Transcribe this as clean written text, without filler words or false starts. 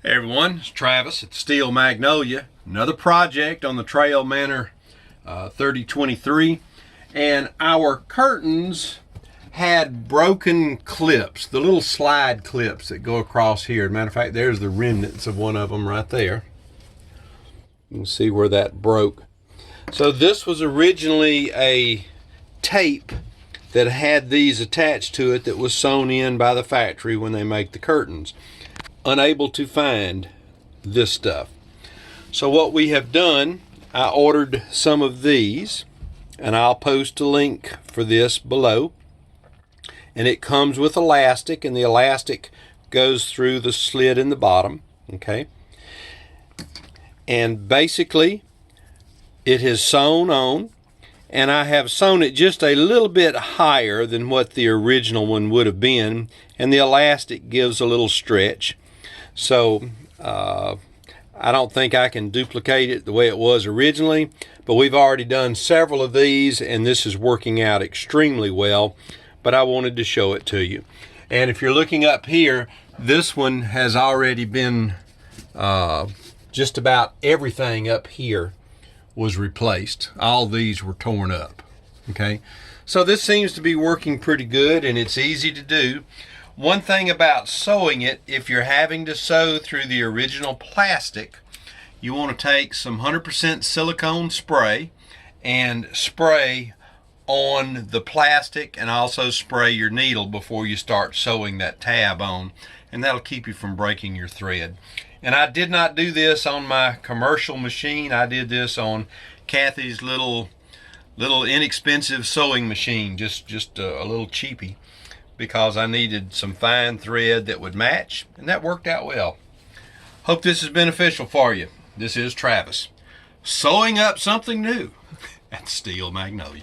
Hey everyone, it's Travis at Steel Magnolia. Another project on the Trailmanor 3023, and our curtains had broken clips, the little slide clips that go across here. As a matter of fact, there's the remnants of one of them right there. You can see where that broke. So this was originally a tape that had these attached to it that was sewn in by the factory when they make the curtains. Unable to find this stuff. So what we have done, I ordered some of these, and I'll post a link for this below. And it comes with elastic, and the elastic goes through the slit in the bottom, okay? And basically, it has sewn on, and I have sewn it just a little bit higher than what the original one would have been, and the elastic gives a little stretch. So I don't think I can duplicate it the way it was originally, but we've already done several of these, and this is working out extremely well. But I wanted to show it to you. And if you're looking up here, this one has already been, just about everything up here was replaced. All these were torn up, okay? So this seems to be working pretty good, and it's easy to do. One thing about sewing it, if you're having to sew through the original plastic, you want to take some 100% silicone spray and spray on the plastic, and also spray your needle before you start sewing that tab on, and that'll keep you from breaking your thread. And I did not do this on my commercial machine. I did this on Kathy's little inexpensive sewing machine, just a little cheapy, because I needed some fine thread that would match, and that worked out well. Hope this is beneficial for you. This is Travis, sewing up something new at Steel Magnolia.